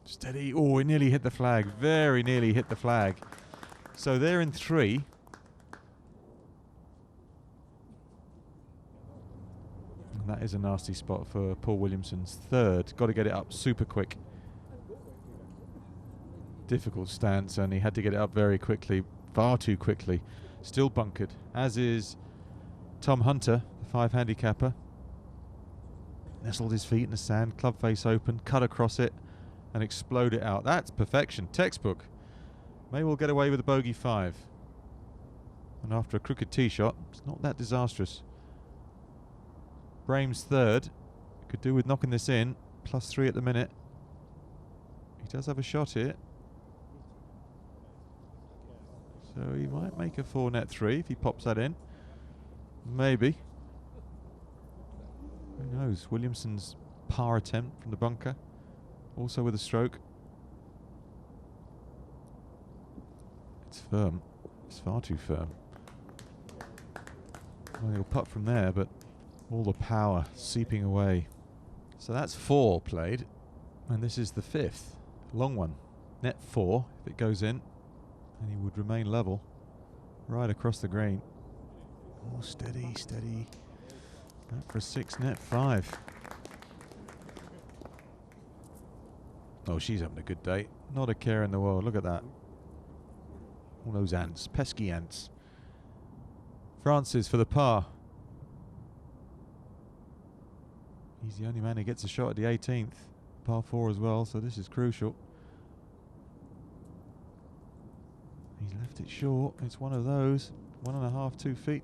Steady. Oh, it nearly hit the flag. Very nearly hit the flag. So they're in 3. And that is a nasty spot for Paul Williamson's 3rd. Got to get it up super quick. Difficult stance, and he had to get it up very quickly. Far too quickly. Still bunkered, as is Tom Hunter, the 5 handicapper. Nestled his feet in the sand, club face open, cut across it, and explode it out. That's perfection. Textbook. May well get away with a bogey 5. And after a crooked tee shot, it's not that disastrous. Brame's 3rd. Could do with knocking this in. +3 at the minute. He does have a shot here. So he might make a 4 net 3 if he pops that in. Maybe. Who knows? Williamson's par attempt from the bunker. Also with a stroke. It's firm. It's far too firm. Well, he'll putt from there, but all the power seeping away. So that's 4 played. And this is the 5th. Long one. Net 4 if it goes in. And he would remain level. Right across the green. Oh, steady, steady. That for a 6 net 5. Oh, she's having a good day. Not a care in the world. Look at that. All those ants. Pesky ants. Francis for the par. He's the only man who gets a shot at the 18th. Par 4 as well, so this is crucial. He's left it short. It's one of those. 1.5, 2 feet.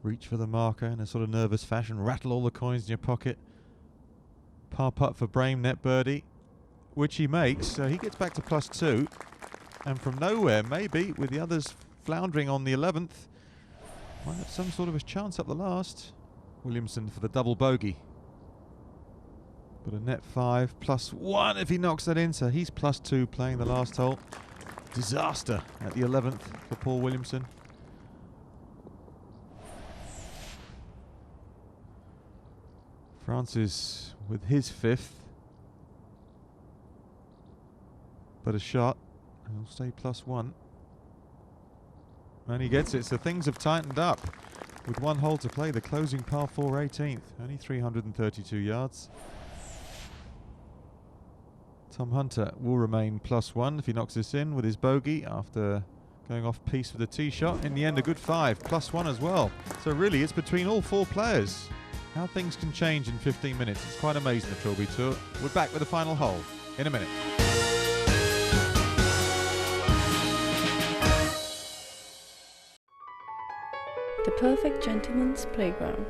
Reach for the marker in a sort of nervous fashion. Rattle all the coins in your pocket. Par putt for Brame, net birdie, which he makes. So he gets back to +2. And from nowhere, maybe, with the others floundering on the 11th, might have some sort of a chance up the last. Williamson for the double bogey. But a net 5, +1 if he knocks that in. So he's +2 playing the last hole. Disaster at the 11th for Paul Williamson. Francis with his 5th. But a shot. And he'll stay +1. And he gets it. So things have tightened up. With 1 hole to play, the closing par 4 18th. Only 332 yards. Tom Hunter will remain +1 if he knocks this in with his bogey after going off piste with a tee shot. In the end, a good 5, +1 as well. So really, it's between all 4 players. How things can change in 15 minutes. It's quite amazing, the Trilby Tour. We're back with the final hole in a minute. The perfect gentleman's playground.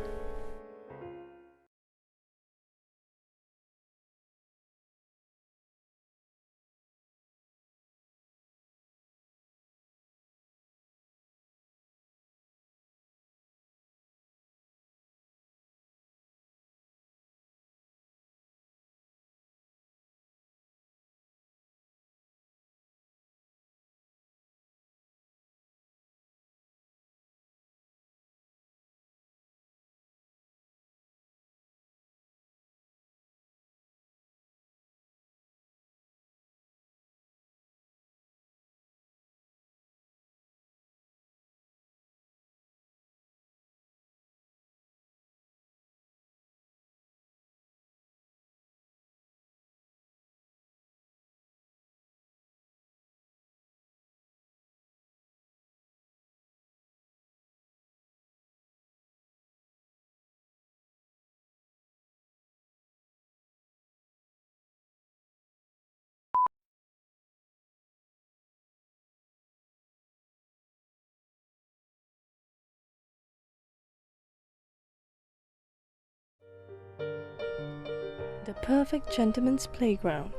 The perfect gentleman's playground.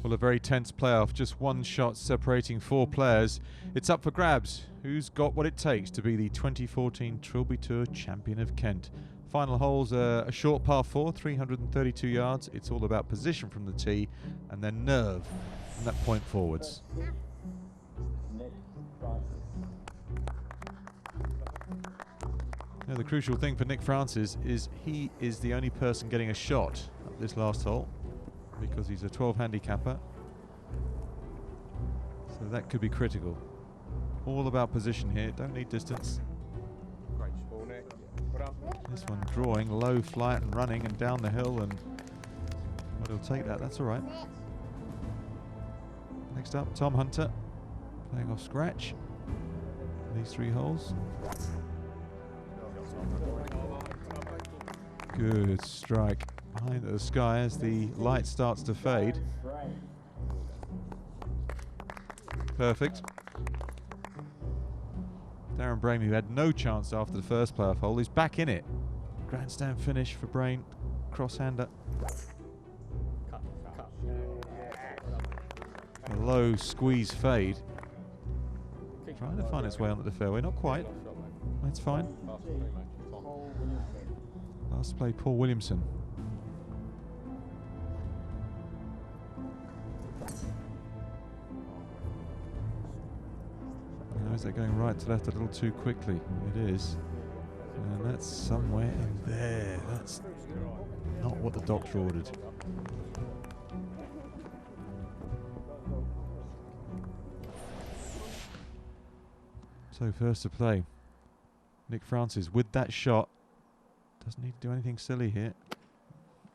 Well, a very tense playoff, just 1 shot separating 4 players. It's up for grabs. Who's got what it takes to be the 2014 Trilby Tour Champion of Kent? Final hole's a short par 4, 332 yards. It's all about position from the tee and then nerve from that point forwards. Now, the crucial thing for Nick Francis is he is the only person getting a shot at this last hole because he's a 12 handicapper. So that could be critical. All about position here, don't need distance. This one drawing low, flight and running and down the hill, and well, he'll take that, that's all right. Next up, Tom Hunter, playing off scratch. These 3 holes. Good strike behind the sky as the light starts to fade. Perfect. Darren Brame, who had no chance after the first playoff hole, is back in it. Grandstand finish for Brame, cross-hander. A low squeeze fade. Trying to find its way onto the fairway, not quite. That's fine. Last play, Paul Williamson. Now, is that going right to left a little too quickly? It is. And that's somewhere in there. That's not what the doctor ordered. So first to play, Nick Francis with that shot. Doesn't need to do anything silly here.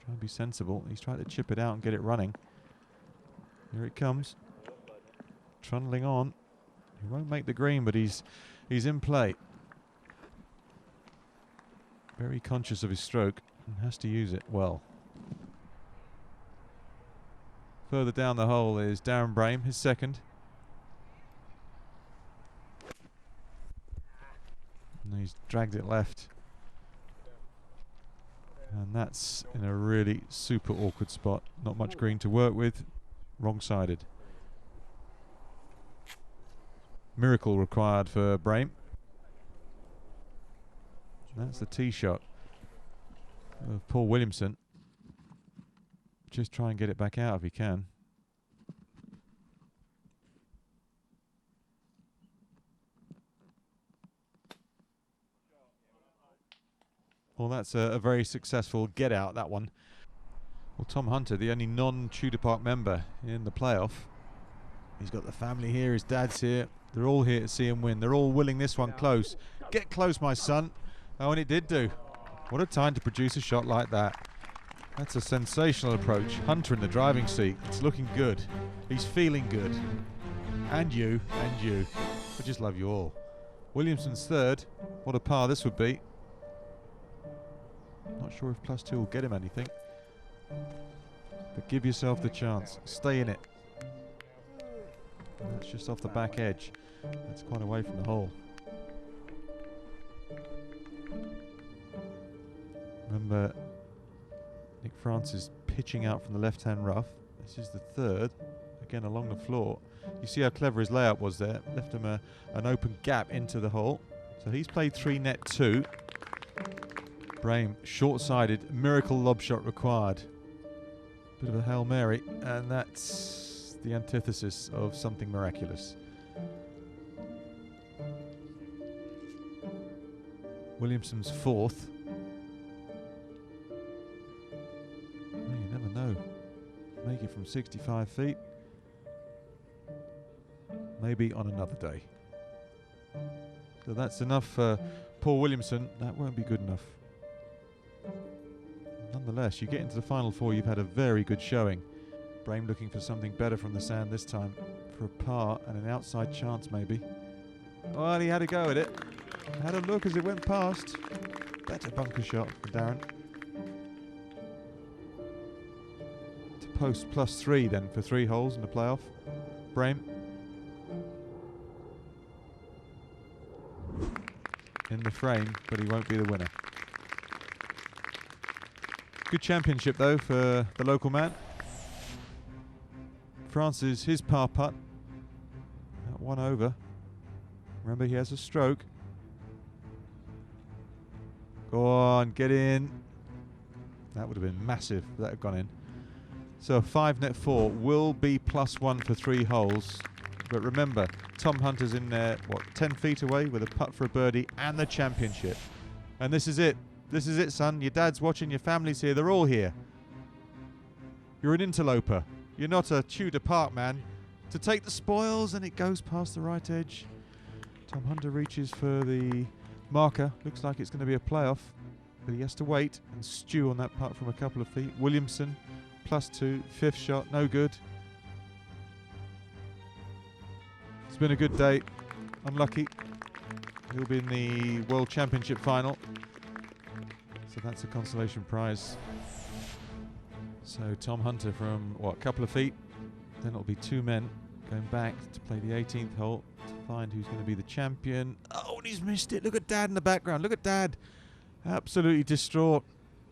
Try and be sensible. He's trying to chip it out and get it running. Here it comes. Trundling on. He won't make the green, but he's in play. Very conscious of his stroke and has to use it well. Further down the hole is Darren Brame, his second. And he's dragged it left. And that's in a really super awkward spot. Not much green to work with. Wrong-sided. Miracle required for Brame. That's the tee shot of Paul Williamson. Just try and get it back out if he can. Well, that's a very successful get out, that one. Well, Tom Hunter, the only non-Tudor Park member in the playoff. He's got the family here, his dad's here. They're all here to see him win. They're all willing this one close. Get close, my son. Oh, and it did do. What a time to produce a shot like that. That's a sensational approach. Hunter in the driving seat. It's looking good. He's feeling good. And you, and you. I just love you all. Williamson's third. What a par this would be. Not sure if +2 will get him anything. But give yourself the chance. Stay in it. That's just off the back edge. That's quite away from the hole. Remember, Nick Francis pitching out from the left-hand rough. This is the third. Again, along the floor. You see how clever his layout was there. Left him an open gap into the hole. So he's played 3 net 2. Brame, short-sided, miracle lob shot required. Bit of a Hail Mary, and that's the antithesis of something miraculous. Williamson's fourth. Well, you never know. Make it from 65 feet. Maybe on another day. So that's enough for Paul Williamson. That won't be good enough. Nonetheless, you get into the final 4, you've had a very good showing. Brame looking for something better from the sand this time, for a par and an outside chance maybe. Well, he had a go at it. Had a look as it went past. Better bunker shot for Darren. To post +3 then for 3 holes in the playoff. Brame. In the frame, but he won't be the winner. Good championship though for the local man. Francis, his par putt. That 1 over. Remember, he has a stroke. Go on, get in. That would have been massive if that had gone in. So 5 net 4 will be +1 for 3 holes. But remember, Tom Hunter's in there, 10 feet away with a putt for a birdie and the championship. And this is it. This is it, son. Your dad's watching, your family's here. They're all here. You're an interloper. You're not a Tudor Park man. To take the spoils, and it goes past the right edge. Tom Hunter reaches for the marker. Looks like it's going to be a playoff, but he has to wait and stew on that putt from a couple of feet. Williamson, +2, 5th shot, no good. It's been a good day. Unlucky. He'll be in the World Championship final. So that's a consolation prize. So Tom Hunter from, what, a couple of feet? Then it'll be 2 men going back to play the 18th hole to find who's going to be the champion. Oh, and he's missed it. Look at Dad in the background. Look at Dad. Absolutely distraught.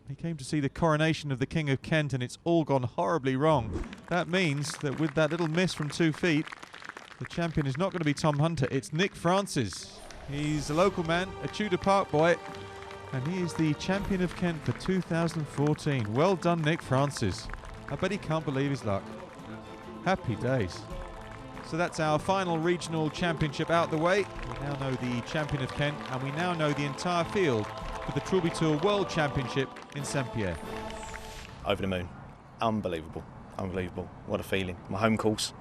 He came to see the coronation of the King of Kent, and it's all gone horribly wrong. That means that with that little miss from 2 feet, the champion is not going to be Tom Hunter. It's Nick Francis. He's a local man, a Tudor Park boy, and he is the champion of Kent for 2014. Well done, Nick Francis. I bet he can't believe his luck. Happy days. So that's our final regional championship out the way. We now know the champion of Kent, and we now know the entire field for the Trilby Tour World Championship in Saint-Pierre. Over the moon. Unbelievable. Unbelievable. What a feeling. My home course.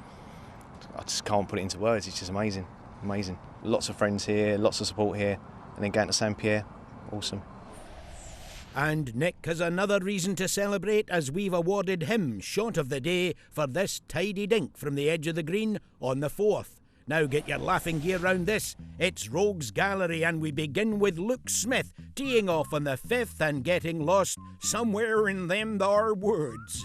I just can't put it into words. It's just amazing. Amazing. Lots of friends here, lots of support here. And then going to Saint-Pierre. Awesome. And Nick has another reason to celebrate, as we've awarded him shot of the day for this tidy dink from the edge of the green on the 4th. Now get your laughing gear round this. It's Rogues Gallery, and we begin with Luke Smith teeing off on the 5th and getting lost somewhere in them there woods.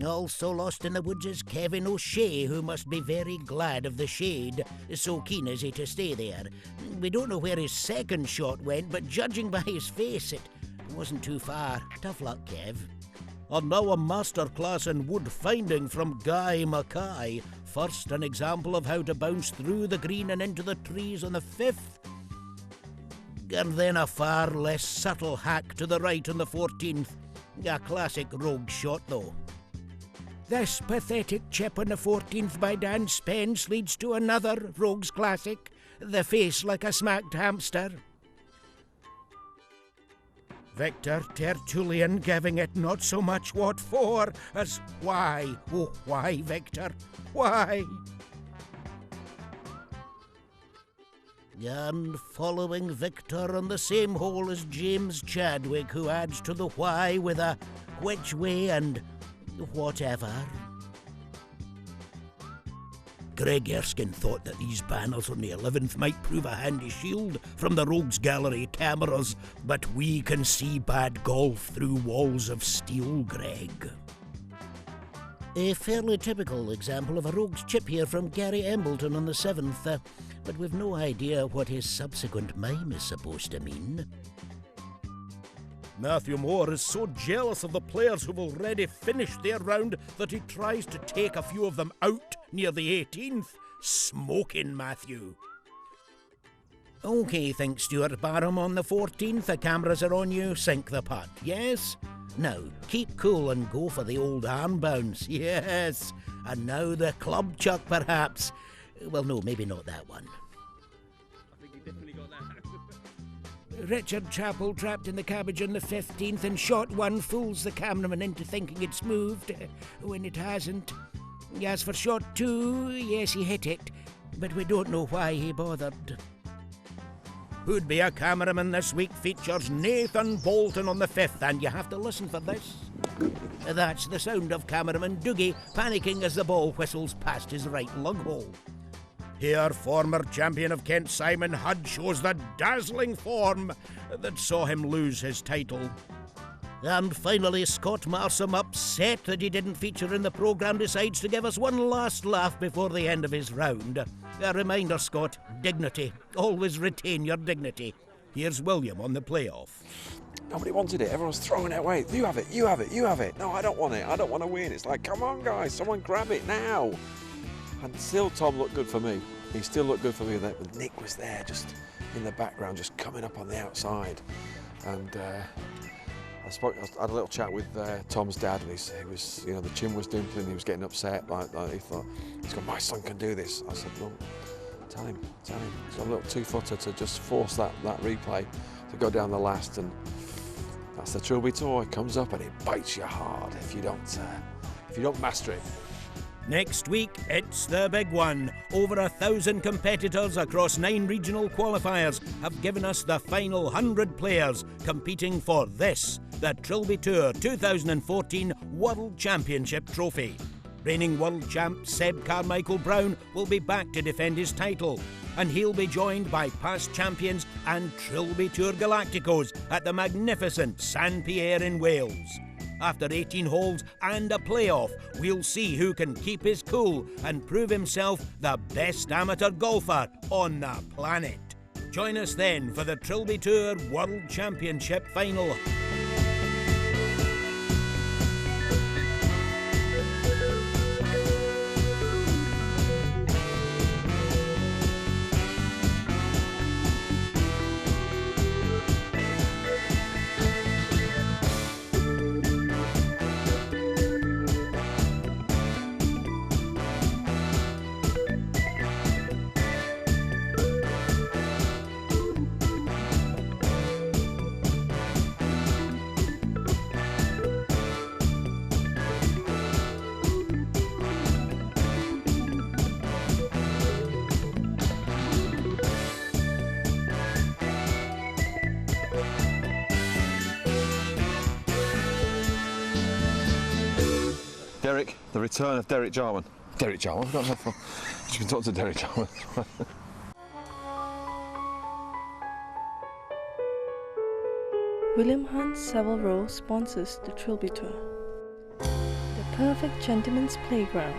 Also lost in the woods is Kevin O'Shea, who must be very glad of the shade, so keen is he to stay there. We don't know where his second shot went, but judging by his face, it wasn't too far. Tough luck, Kev. And now a masterclass in wood finding from Guy Mackay. First, an example of how to bounce through the green and into the trees on the 5th. And then a far less subtle hack to the right on the 14th. A classic rogue shot, though. This pathetic chip on the 14th by Dan Spence leads to another Rogues classic, the face like a smacked hamster. Victor Tertullian giving it not so much what for as why. Oh, why, Victor? Why? And following Victor on the same hole as James Chadwick, who adds to the why with a which way and whatever. Greg Erskine thought that these banners on the 11th might prove a handy shield from the Rogues Gallery cameras, but we can see bad golf through walls of steel, Greg. A fairly typical example of a Rogues chip here from Gary Embleton on the 7th, but we've no idea what his subsequent mime is supposed to mean. Matthew Moore is so jealous of the players who've already finished their round that he tries to take a few of them out near the 18th. Smoking Matthew. OK, thinks Stuart Barham on the 14th. The cameras are on you. Sink the putt. Yes? Now, keep cool and go for the old arm bounce. Yes. And now the club chuck, perhaps. Well, no, maybe not that one. I think he definitely got that. Richard Chappell trapped in the cabbage on the 15th, and shot one fools the cameraman into thinking it's moved, when it hasn't. As for shot 2, yes, he hit it, but we don't know why he bothered. Who'd Be a Cameraman this week features Nathan Bolton on the 5th, and you have to listen for this. That's the sound of cameraman Doogie panicking as the ball whistles past his right lug hole. Here, former champion of Kent Simon Hudd shows the dazzling form that saw him lose his title. And finally, Scott Marsham, upset that he didn't feature in the programme, decides to give us one last laugh before the end of his round. A reminder, Scott, dignity. Always retain your dignity. Here's William on the playoff. Nobody wanted it. Everyone's throwing it away. You have it, you have it, you have it. No, I don't want it. I don't want to win. It's like, come on, guys, someone grab it now. And still, Tom looked good for me. He still looked good for me. Nick was there, just in the background, just coming up on the outside. And I had a little chat with Tom's dad, and he was, the chin was dimpling. He was getting upset. Like he thought, he's gone, my son can do this. I said, well, tell him. He's got a little 2-footer to just force that replay. to go down the last, and that's the Trilby Tour. It comes up and it bites you hard if you don't master it. Next week, it's the big one. Over 1,000 competitors across 9 regional qualifiers have given us the final 100 players competing for this, the Trilby Tour 2014 World Championship Trophy. Reigning world champ Seb Carmichael Brown will be back to defend his title, and he'll be joined by past champions and Trilby Tour Galacticos at the magnificent Saint Pierre in Wales. After 18 holes and a playoff, we'll see who can keep his cool and prove himself the best amateur golfer on the planet. Join us then for the Trilby Tour World Championship Final. Derek, the return of Derek Jarman. Derek Jarman? I've got enough. You can talk to Derek Jarman. William Hunt Savile Row sponsors the Trilby Tour. The perfect gentleman's playground.